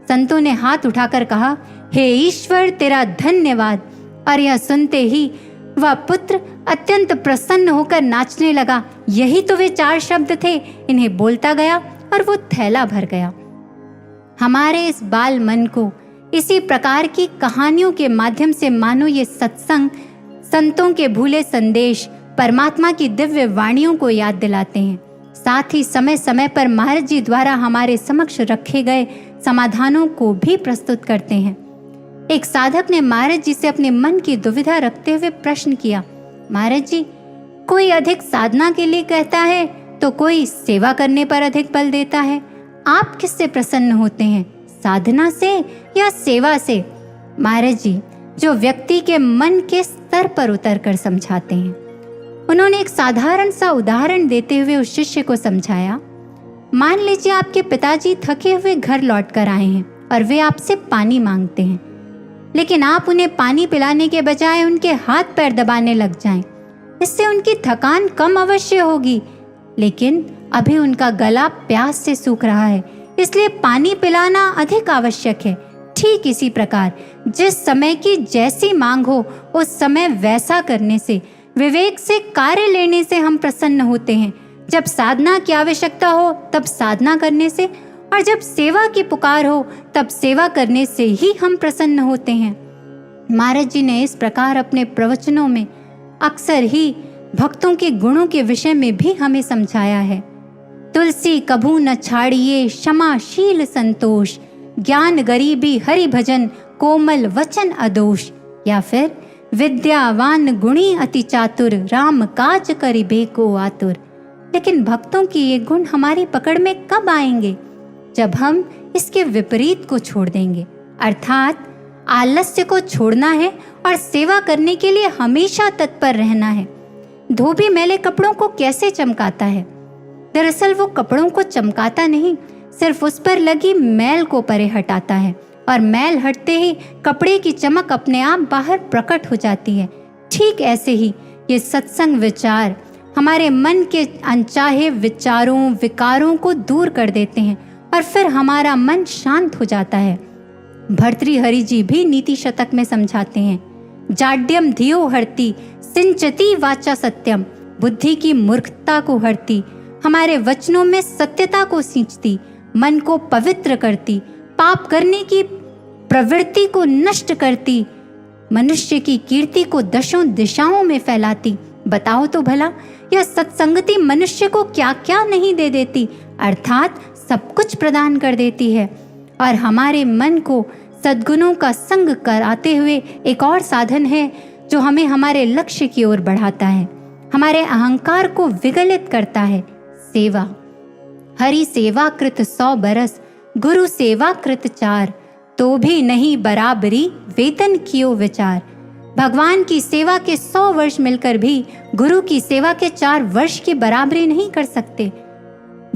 संतों ने हाथ उठाकर कहा, हे ईश्वर तेरा धन्यवाद। और यह सुनते ही वह पुत्र अत्यंत प्रसन्न होकर नाचने लगा। यही तो वे 4 शब्द थे, इन्हें बोलता गया और वो थैला भर गया। हमारे इस बाल मन को इसी प्रकार की कहानियों के माध्यम से मानो ये सत्संग, संतों के भूले संदेश, परमात्मा की दिव्य वाणियों को याद दिलाते हैं। साथ ही समय समय पर महाराज जी द्वारा हमारे समक्ष रखे गए समाधानों को भी प्रस्तुत करते हैं। एक साधक ने महाराज जी से अपने मन की दुविधा रखते हुए प्रश्न किया, महाराज जी, कोई अधिक साधना के लिए कहता है तो कोई सेवा करने पर अधिक बल देता है। आप किससे प्रसन्न होते हैं, साधना से या सेवा से? महाराज जी जो व्यक्ति के मन के स्तर पर उतर कर समझाते हैं। उन्होंने एक साधारण सा उदाहरण देते हुए उस शिष्य को समझाया, मान लीजिए आपके पिताजी थके हुए घर लौट कर आए हैं और वे आपसे पानी मांगते हैं, लेकिन आप उन्हें पानी पिलाने के बजाय उनके हाथ पैर दबाने लग जाएं। इससे उनकी थकान कम अवश्य होगी, लेकिन अभी उनका गला प्यास से सूख रहा है, इसलिए पानी पिलाना अधिक आवश्यक है। ठीक इसी प्रकार जिस समय की जैसी मांग हो उस समय वैसा करने से, विवेक से कार्य लेने से हम प्रसन्न होते हैं। जब साधना की आवश्यकता हो तब साधना करने से, और जब सेवा की पुकार हो तब सेवा करने से ही हम प्रसन्न होते हैं। महाराज जी ने इस प्रकार अपने प्रवचनों में अक्सर ही भक्तों के गुणों के विषय में भी हमें समझाया है। तुलसी कभू न छाड़िए, क्षमाशील संतोष, ज्ञान गरीबी हरि भजन, कोमल वचन अदोष। या फिर विद्यावान गुणी अति चातुर, राम काज करिबे को आतुर। लेकिन भक्तों की ये गुण हमारी पकड़ में कब आएंगे? जब हम इसके विपरीत को छोड़ देंगे, अर्थात आलस्य को छोड़ना है और सेवा करने के लिए हमेशा तत्पर रहना है। धोबी मैले कपड़ों को कैसे चमकाता है? दरअसल वो कपड़ों को चमकाता नहीं, सिर्फ उस पर लगी मैल को परे हटाता है, और मैल हटते ही कपड़े की चमक अपने आप बाहर प्रकट हो जाती है। ठीक ऐसे ही ये सत्संग विचार हमारे मन के अनचाहे विचारों विकारों को दूर कर देते हैं और फिर हमारा मन शांत हो जाता है। भर्तृहरि जी भी नीति शतक में समझाते हैं, जाड्यम धियो हरति सिंचती वाचा सत्यम, बुद्धि की मूर्खता को हरती, हमारे वचनों में सत्यता को सींचती, मन को पवित्र करती, पाप करने की प्रवृत्ति को नष्ट करती, मनुष्य की कीर्ति को दशों दिशाओं में फैलाती। बताओ तो भला यह सत्संगति मनुष्य को क्या क्या नहीं दे देती, अर्थात सब कुछ प्रदान कर देती है। और हमारे मन को सद्गुणों का संग कराते हुए एक और साधन है जो हमें हमारे लक्ष्य की ओर बढ़ाता है, हमारे अहंकार को विगलित करता है, सेवा। हरि सेवा कृत 100 बरस, गुरु सेवा कृत 4, तो भी नहीं बराबरी वेतन कियो विचार। भगवान की सेवा के 100 वर्ष मिलकर भी गुरु की सेवा के 4 वर्ष की बराबरी नहीं कर सकते।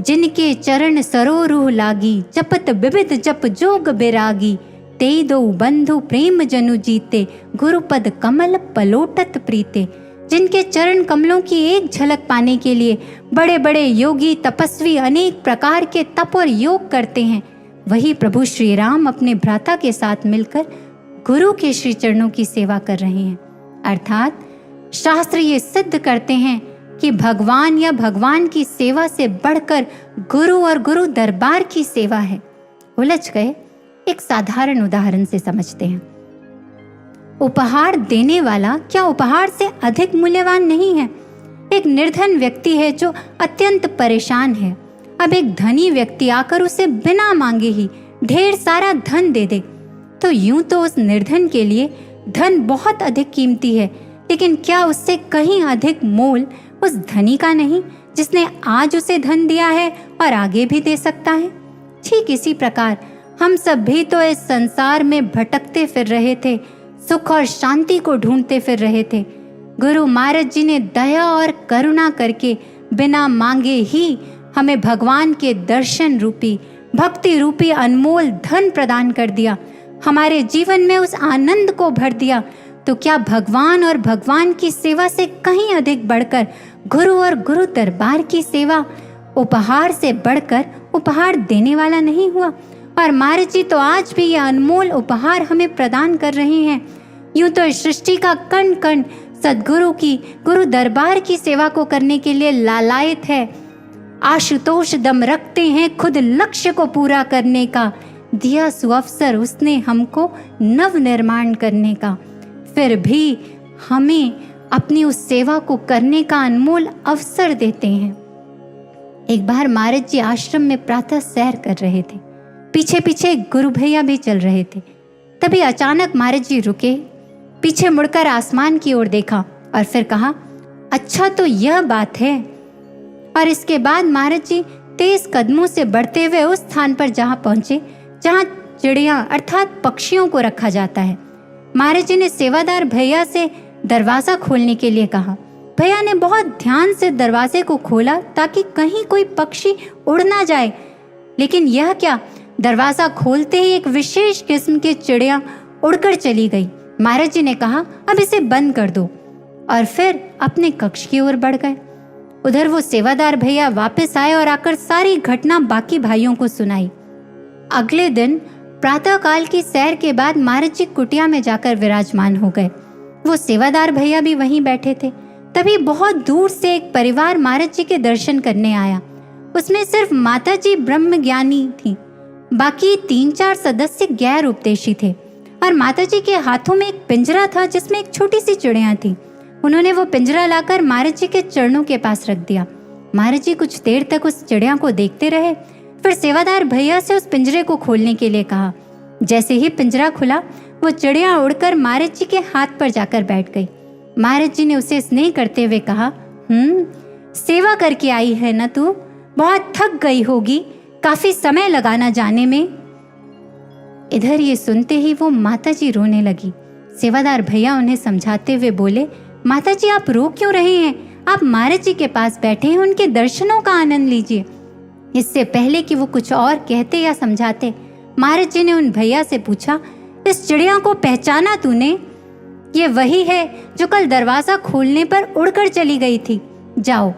जिनके चरण सरोरूह लागी, जपत विविध जप जोग बिरागी, ते दो बंधु प्रेम जनु जीते, गुरुपद कमल पलोटत प्रीते। जिनके चरण कमलों की एक झलक पाने के लिए बड़े बड़े योगी तपस्वी अनेक प्रकार के तप और योग करते हैं, वही प्रभु श्री राम अपने भ्राता के साथ मिलकर गुरु के श्री चरणों की सेवा कर रहे हैं। अर्थात शास्त्र ये सिद्ध करते हैं कि भगवान या भगवान की सेवा से बढ़कर गुरु और गुरु दरबार की सेवा है। उलझ गए? एक साधारण उदाहरण से समझते हैं। उपहार देने वाला क्या उपहार से अधिक मूल्यवान नहीं है? एक निर्धन व्यक्ति है जो अत्यंत परेशान है। अब एक धनी व्यक्ति आकर उसे बिना मांगे ही ढेर सारा धन दे दे, तो यूं तो उस निर्धन के लिए धन बहुत अधिक कीमती है, लेकिन क्या उससे कहीं अधिक मोल उस धनी का नहीं जिसने आज उसे धन दिया है और आगे भी दे सकता है? ठीक इसी प्रकार हम सब भी तो इस संसार में भटकते फिर रहे थे, सुख और शांति को ढूंढते फिर रहे थे। गुरु महाराज जी ने दया और करुणा करके बिना मांगे ही हमें भगवान के दर्शन रूपी भक्ति रूपी अनमोल धन प्रदान कर दिया, हमारे जीवन में उस आनंद को भर दिया। तो क्या भगवान और भगवान की सेवा से कहीं अधिक बढ़कर गुरु और गुरु दरबार की सेवा उपहार से बढ़कर उपहार देने वाला नहीं हुआ? और महाराज जी तो आज भी यह अनमोल उपहार हमें प्रदान कर रहे हैं। यूं तो सृष्टि का कण कण सद्गुरु की गुरु दरबार की सेवा को करने के लिए लालायित है। आशुतोष दम रखते हैं खुद लक्ष्य को पूरा करने का, दिया सुअवसर उसने हमको नव निर्माण करने का, फिर भी हमें अपनी उस सेवा को करने का अनमोल अवसर देते हैं। एक बार महाराज जी आश्रम में प्रातः सैर कर रहे थे, पीछे पीछे गुरु भैया भी चल रहे थे। तभी अचानक महाराज जी रुके, पीछे मुड़कर आसमान की ओर देखा और फिर कहा, अच्छा तो यह बात है। और इसके बाद महाराज जी तेज कदमों से बढ़ते हुए उस स्थान पर जहाँ पहुँचे जहाँ चिड़िया अर्थात पक्षियों को रखा जाता है। महाराज जी ने सेवादार भैया से दरवाज़ा खोलने के लिए कहा। भैया ने बहुत ध्यान से दरवाजे को खोला ताकि कहीं कोई पक्षी उड़ ना जाए, लेकिन यह क्या, दरवाज़ा खोलते ही एक विशेष किस्म की चिड़िया उड़कर चली गई। महाराज जी ने कहा, अब इसे बंद कर दो, और फिर अपने कक्ष की ओर बढ़ गए। उधर वो सेवादार भैया वापस आए और आकर सारी घटना बाकी भाइयों को सुनाई। अगले दिन प्रातः काल की सैर के बाद महाराज जी कुटिया में जाकर विराजमान हो गए। वो सेवादार भैया भी वहीं बैठे थे। तभी बहुत दूर से एक परिवार महाराज जी के दर्शन करने आया। उसमें सिर्फ माता जी ब्रह्म ज्ञानी थी, बाकी 3-4 सदस्य गैर उपदेशी थे, और माता जी के हाथों में एक पिंजरा था जिसमें एक छोटी सी चिड़िया थी। उन्होंने वो पिंजरा लाकर महाराज जी के चरणों के पास रख दिया। महाराज जी कुछ देर तक उस चिड़िया को देखते रहे, फिर सेवादार भैया से उस पिंजरे को खोलने के लिए कहा। जैसे ही पिंजरा खुला, वो चिड़िया उड़कर महाराज जी के हाथ पर जाकर बैठ गई। महाराज जी ने उसे स्नेह करते हुए कहा, सेवा करके आई है ना तू, बहुत थक गई होगी, काफी समय लगाना जाने में। इधर ये सुनते ही वो माताजी रोने लगी। सेवादार भैया उन्हें समझाते हुए बोले, माताजी आप रो क्यों रहे हैं? आप महाराज जी के पास बैठे हैं, उनके दर्शनों का आनंद लीजिए। इससे पहले कि वो कुछ और कहते या समझाते, महाराज जी ने उन भैया से पूछा, इस चिड़िया को पहचाना तूने? ये वही है जो कल दरवाजा खोलने पर उड़कर चली गई थी। जाओ,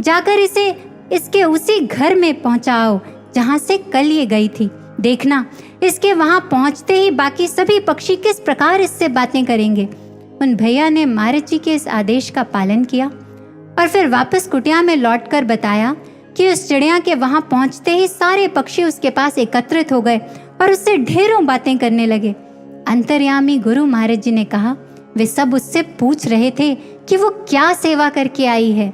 जाकर इसे इसके उसी घर में पहुंचाओ जहां से कल ये गई थी। देखना, इसके वहां पहुंचते ही बाकी सभी पक्षी किस प्रकार इससे बातें करेंगे। उन भैया ने महाराज जी के इस आदेश का पालन किया और फिर वापस कुटिया में लौटकर बताया कि उस चिड़िया के वहां पहुंचते ही सारे पक्षी उसके पास एकत्रित हो गए और उससे ढेरों बातें करने लगे। अंतर्यामी गुरु महाराज जी ने कहा, वे सब उससे पूछ रहे थे कि वो क्या सेवा करके आई है।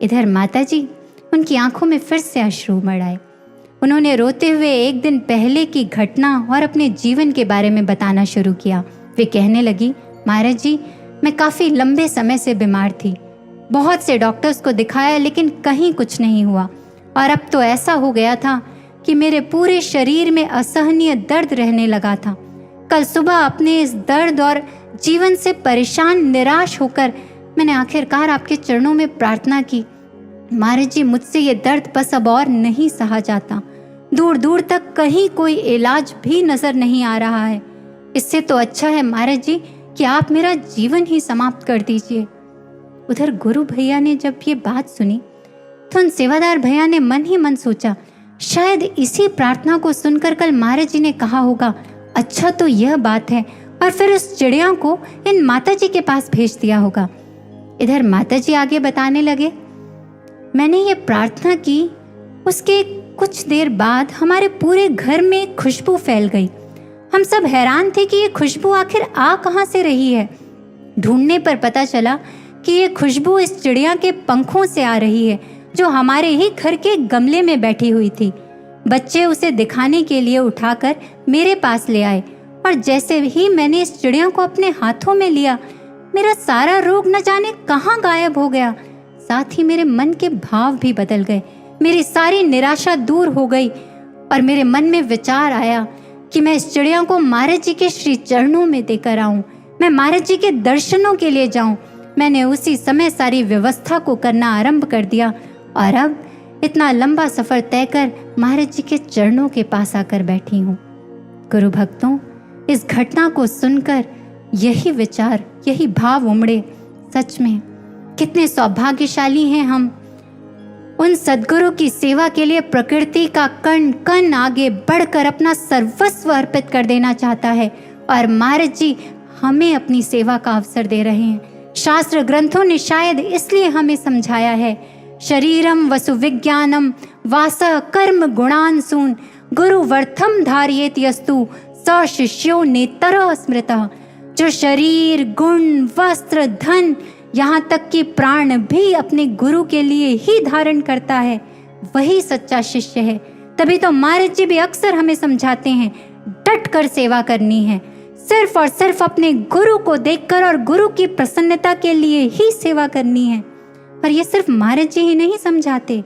इधर माताजी, उनकी आंखों में फिर से अश्रु उमड़ आए। उन्होंने रोते हुए एक दिन पहले की घटना और अपने जीवन के बारे में बताना शुरू किया। वे कहने लगी, महाराज जी, मैं काफ़ी लंबे समय से बीमार थी। बहुत से डॉक्टर्स को दिखाया लेकिन कहीं कुछ नहीं हुआ और अब तो ऐसा हो गया था कि मेरे पूरे शरीर में असहनीय दर्द रहने लगा था। कल सुबह अपने इस दर्द और जीवन से परेशान निराश होकर मैंने आखिरकार आपके चरणों में प्रार्थना की, महाराज जी, मुझसे ये दर्द बस अब और नहीं सहा जाता। दूर दूर तक कहीं कोई इलाज भी नजर नहीं आ रहा है। इससे तो अच्छा है महाराज जी कि आप मेरा जीवन ही समाप्त कर दीजिए। उधर गुरु भैया ने जब ये बात सुनी तो उन सेवादार भैया ने मन ही मन सोचा, शायद इसी प्रार्थना को सुनकर कल महाराज जी ने कहा होगा, अच्छा तो यह बात है, और फिर उस चिड़िया को इन माताजी के पास भेज दिया होगा। इधर माताजी आगे बताने लगे, मैंने ये प्रार्थना की, उसके कुछ देर बाद हमारे पूरे घर में खुशबू फैल गई। हम सब हैरान थे कि ये खुशबू आखिर आ कहाँ से रही है। ढूंढने पर पता चला कि ये खुशबू इस चिड़िया के पंखों से आ रही है जो हमारे ही घर के गमले में बैठी हुई थी। बच्चे उसे दिखाने के लिए उठाकर मेरे पास ले आए और जैसे ही मैंने इस चिड़िया को अपने हाथों में लिया, मेरा सारा रोग न जाने कहाँ गायब हो गया। साथ ही मेरे मन के भाव भी बदल गए। मेरी सारी निराशा दूर हो गई और मेरे मन में विचार आया कि मैं इस चिड़िया को महाराज जी के श्री चरणों में देकर आऊं, मैं महाराज जी के दर्शनों के लिए जाऊं। मैंने उसी समय सारी व्यवस्था को करना आरंभ कर दिया और अब इतना लंबा सफर तय कर महाराज जी के चरणों के पास आकर बैठी हूँ। गुरु भक्तों, इस घटना को सुनकर यही विचार, यही भाव उमड़े। सच में कितने सौभाग्यशाली हैं हम। उन सद्गुरु की सेवा के लिए प्रकृति का कण कण आगे बढ़कर अपना सर्वस्व अर्पित कर देना चाहता है और महाराज जी हमें अपनी सेवा का अवसर दे रहे हैं। शास्त्र ग्रंथों ने शायद इसलिए हमें समझाया है, शरीरम वसु विज्ञानम वासः कर्म गुणांसून गुरुवर्थम धारयेत यस्तु स शिष्यो नेतरः स्मृतः। जो शरीर, गुण, वस्त्र, धन, यहाँ तक कि प्राण भी अपने गुरु के लिए ही धारण करता है, वही सच्चा शिष्य है। तभी तो महाराज जी भी अक्सर हमें समझाते हैं, डट कर सेवा करनी है, सिर्फ और सिर्फ अपने गुरु को देखकर और गुरु की प्रसन्नता के लिए ही सेवा करनी है। और ये सिर्फ महाराज जी ही नहीं समझाते,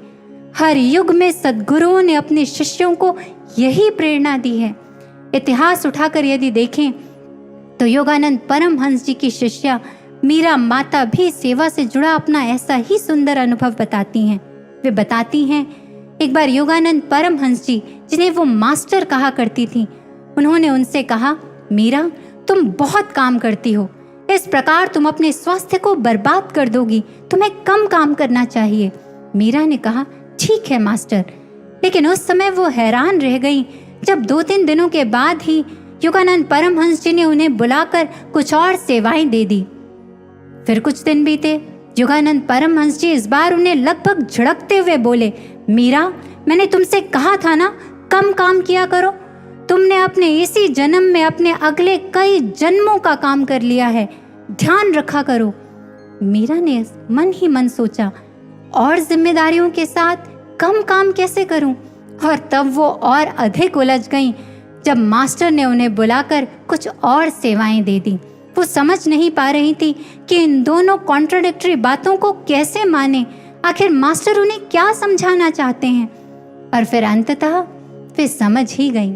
हर युग में सद्गुरुओं ने अपने शिष्यों को यही प्रेरणा दी है। इतिहास उठाकर यदि देखें तो योगानंद परमहंस जी की शिष्या मीरा माता भी सेवा से जुड़ा अपना ऐसा ही सुंदर अनुभव बताती हैं। वे बताती हैं, एक बार योगानंद परमहंस जी, जिन्हें वो मास्टर कहा करती थी, उन्होंने उनसे कहा, मीरा, तुम बहुत काम करती हो, इस प्रकार तुम अपने स्वास्थ्य को बर्बाद कर दोगी, तुम्हें कम काम करना चाहिए। मीरा ने कहा, ठीक है मास्टर। लेकिन उस समय वो हैरान रह गई जब 2-3 दिनों के बाद ही योगानंद परमहंस जी ने उन्हें बुलाकर कुछ और सेवाएं दे दी। फिर कुछ दिन बीते, योगानंद परमहंस जी इस बार उन्हें लगभग झिड़कते हुए बोले, मीरा, मैंने तुमसे कहा था ना, कम काम किया करो। तुमने अपने इसी जन्म में अपने अगले कई जन्मों का काम कर लिया है, ध्यान रखा करो। मीरा ने मन ही मन सोचा, और जिम्मेदारियों के साथ कम काम कैसे करूं? और तब वो और अधिक उलझ गईं जब मास्टर ने उन्हें बुलाकर कुछ और सेवाएं दे दी। वो समझ नहीं पा रही थी कि इन दोनों कॉन्ट्राडिक्टरी बातों को कैसे माने। आखिर मास्टर उन्हें क्या समझाना चाहते हैं? और फिर अंततः वे समझ ही गईं।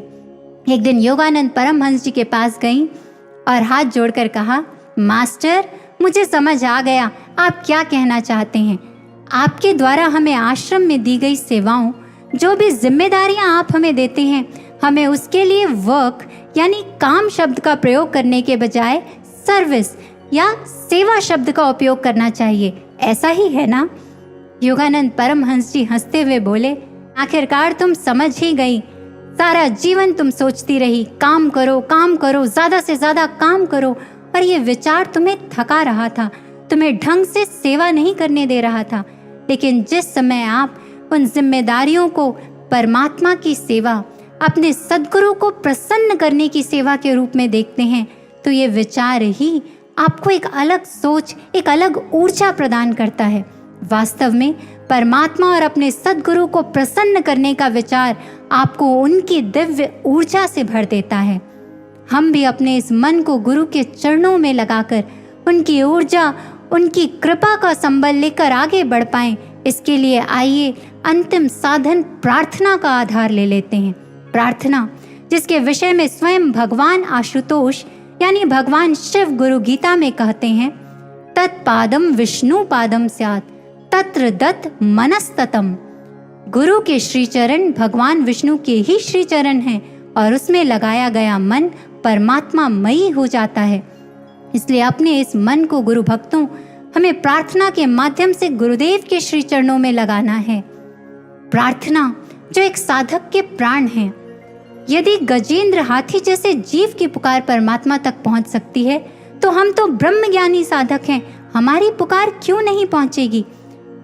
एक दिन योगानंद परमहंस जी के पास गईं और हाथ जोड़कर कहा, मास्टर, मुझे समझ आ गया आप क्या कहना चाहते हैं। आपके द्वारा हमें आश्रम में दी गई सेवाओं, जो भी जिम्मेदारियां आप हमें देते हैं, हमें उसके लिए वर्क यानी काम शब्द का प्रयोग करने के बजाय सर्विस या सेवा शब्द का उपयोग करना चाहिए, ऐसा ही है ना? योगानंद परमहंस जी हंसते हुए बोले, आखिरकार तुम समझ ही गई। सारा जीवन तुम सोचती रही, काम करो, ज्यादा से ज्यादा काम करो, और ये विचार तुम्हें थका रहा था, तुम्हें ढंग से सेवा नहीं करने दे रहा था। लेकिन जिस समय आप उन जिम्मेदारियों को परमात्मा की सेवा, अपने सद्गुरु को प्रसन्न करने की सेवा के रूप में देखते हैं, तो ये विचार ही आपको एक अलग सोच, एक अलग ऊर्जा प्रदान करता है। वास्तव में परमात्मा और अपने सद्गुरु को प्रसन्न करने का विचार आपको उनकी दिव्य ऊर्जा से भर देता है। हम भी अपने इस मन को गुरु के चरणों में लगाकर उनकी ऊर्जा, उनकी कृपा का संबल लेकर आगे बढ़ पाएं, इसके लिए आइए अंतिम साधन प्रार्थना का आधार ले लेते हैं। प्रार्थना, जिसके विषय में स्वयं भगवान आशुतोष यानी भगवान शिव गुरु गीता में कहते हैं, तत्पादम विष्णु पादम स्यात् तत्र दत्त मनस्ततम। गुरु के श्री चरण भगवान विष्णु के ही श्री चरण हैं और उसमें लगाया गया मन परमात्मा मयी हो जाता है। इसलिए अपने इस मन को गुरु भक्तों हमें प्रार्थना के माध्यम से गुरुदेव के श्री चरणों में लगाना है। प्रार्थना जो एक साधक के प्राण है। यदि गजेंद्र हाथी जैसे जीव की पुकार परमात्मा तक पहुंच सकती है, तो हम तो ब्रह्म ज्ञानी साधक हैं, हमारी पुकार क्यों नहीं पहुंचेगी?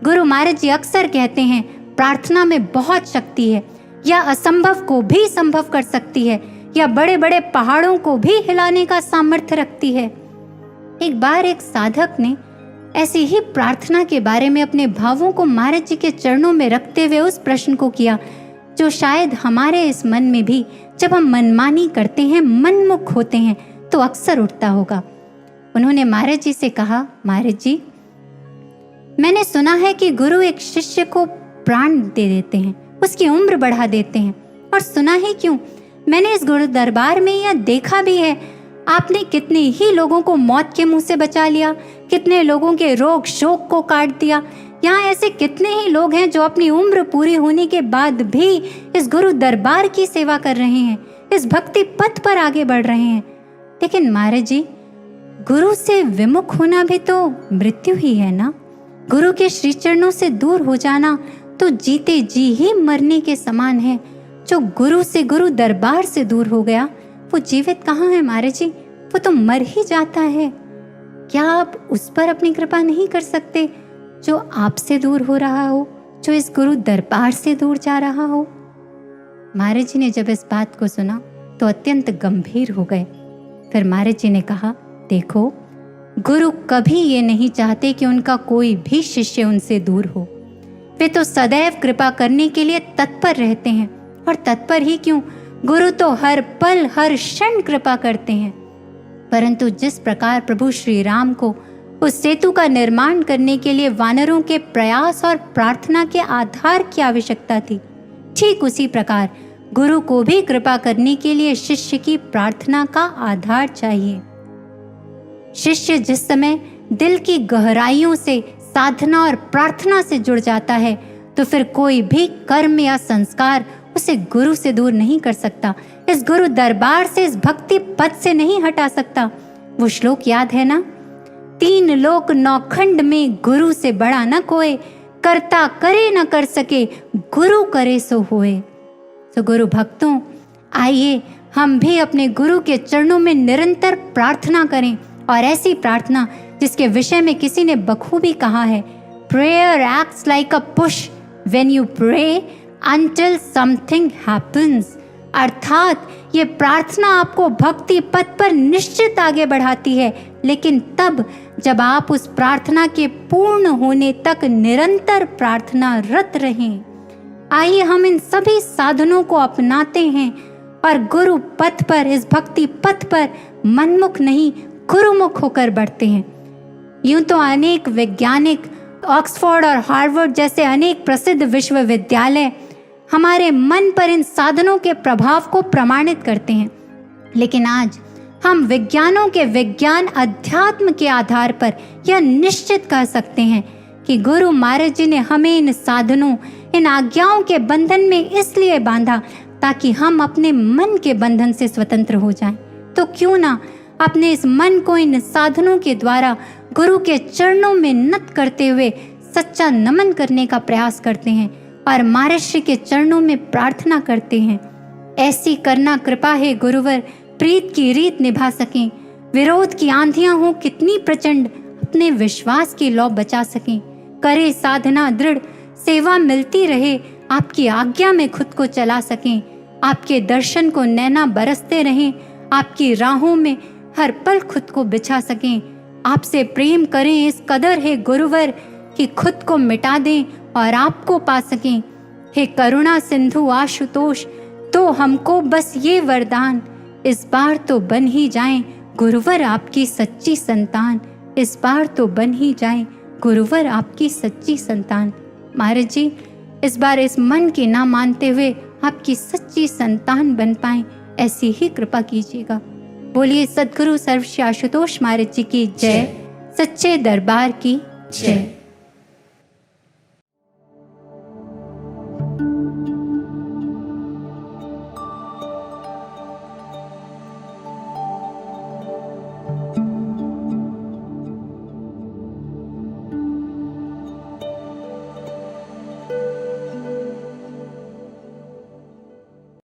गुरु महाराज जी अक्सर कहते हैं, प्रार्थना में बहुत शक्ति है, यह असंभव को भी संभव कर सकती है, या बड़े बड़े पहाड़ों को भी हिलाने का सामर्थ्य रखती है। एक बार एक साधक ने ऐसी ही प्रार्थना के बारे में अपने भावों को महाराज जी के चरणों में रखते हुए उस प्रश्न को किया, जो शायद हमारे इस मन में भी जब हम मनमानी करते हैं, मनमुख होते हैं, तो अक्सर उठता होगा। उन्होंने महाराज जी से कहा, महाराज जी, मैंने सुना है कि गुरु एक शिष्य को प्राण दे देते हैं, उसकी उम्र बढ़ा देते हैं, और सुना ही क्यों, मैंने इस गुरु दरबार में यह देखा भी है। आपने कितने ही लोगों को मौत के मुंह से बचा लिया, कितने लोगों के रोग शोक को काट दिया। यहाँ ऐसे कितने ही लोग हैं जो अपनी उम्र पूरी होने के बाद भी इस गुरु दरबार की सेवा कर रहे हैं, इस भक्ति पथ पर आगे बढ़ रहे हैं। लेकिन महाराज जी, गुरु से विमुख होना भी तो मृत्यु ही है ना? गुरु के श्री चरणों से दूर हो जाना तो जीते जी ही मरने के समान है। जो गुरु से, गुरु दरबार से दूर हो गया, वो जीवित कहाँ है महाराज जी? वो तो मर ही जाता है। क्या आप उस पर अपनी कृपा नहीं कर सकते जो आपसे दूर हो रहा हो, जो इस गुरु दरबार से दूर जा रहा हो? महाराज जी ने जब इस बात को सुना तो अत्यंत गंभीर हो गए। फिर महाराज जी ने कहा, देखो, गुरु कभी ये नहीं चाहते कि उनका कोई भी शिष्य उनसे दूर हो। वे तो सदैव कृपा करने के लिए तत्पर रहते हैं, और तत्पर ही क्यों, गुरु तो हर पल हर क्षण कृपा करते हैं। परंतु जिस प्रकार प्रभु श्री राम को उस सेतु का निर्माण करने के लिए वानरों के प्रयास और प्रार्थना के आधार की आवश्यकता थी, ठीक उसी प्रकार गुरु को भी कृपा करने के लिए शिष्य की प्रार्थना का आधार चाहिए। शिष्य जिस समय दिल की गहराइयों से साधना और प्रार्थना से जुड़ जाता है, तो फिर कोई भी कर्म या संस्कार उसे गुरु से दूर नहीं कर सकता, इस गुरु दरबार से, इस भक्ति पद से नहीं हटा सकता। वो श्लोक याद है ना, 3 लोक 9 खंड में गुरु से बड़ा न कोई, करता करे न कर सके, गुरु करे सो होए। तो गुरु भक्तों, आइए हम भी अपने गुरु के चरणों में निरंतर प्रार्थना करें, और ऐसी प्रार्थना जिसके विषय में किसी ने बखूबी कहा है, prayer acts like a push when you pray until something happens। अर्थात ये प्रार्थना आपको भक्ति पथ पर निश्चित आगे बढ़ाती है, लेकिन तब जब आप उस प्रार्थना के पूर्ण होने तक निरंतर प्रार्थना रत रहें। आइए हम इन सभी साधनों को अपनाते हैं और गुरु पथ पर, इस भक्ति पथ पर मनमुख नहीं गुरुमुख होकर बढ़ते हैं। यूं तो अनेक वैज्ञानिक, ऑक्सफोर्ड और हार्वर्ड जैसे अनेक प्रसिद्ध विश्वविद्यालय हमारे मन पर इन साधनों के प्रभाव को प्रमाणित करते हैं। लेकिन आज हम विज्ञानों के विज्ञान अध्यात्म के आधार पर यह निश्चित कह सकते हैं कि गुरु महाराज जी ने हमें इन साधनों, इन आज्ञाओं के बंधन में इसलिए बांधा ताकि हम अपने मन के बंधन से स्वतंत्र हो जाएं। तो क्यों ना अपने इस मन को इन साधनों के द्वारा गुरु के चरणों में नत करते हुए सच्चा नमन करने का प्रयास करते हैं और महर्षि के चरणों में प्रार्थना करते हैं। ऐसी करना कृपा है गुरुवर, प्रीत की रीत निभा सकें, विरोध की आंधियां हो कितनी प्रचंड, अपने विश्वास की लौ बचा सकें। करे साधना दृढ़, सेवा मिलती रहे, आपकी आज्ञा में खुद को चला सकें। आपके दर्शन को नैना बरसते रहें, आपकी राहों में हर पल खुद को बिछा सकें। आपसे प्रेम करें इस कदर है गुरुवर कि खुद को मिटा दें और आपको पा सकें। हे करुणा सिंधु आशुतोष, तो हमको बस ये वरदान, इस बार तो बन ही जाएं गुरुवर आपकी सच्ची संतान। इस बार तो बन ही जाएं गुरुवर आपकी सच्ची संतान। महाराज जी, इस बार इस मन की ना मानते हुए आपकी सच्ची संतान बन पाएं, ऐसी ही कृपा कीजिएगा। बोलिए सद्गुरु सर्वश्री आशुतोष महाराज जी की जय, सच्चे दरबार की जय।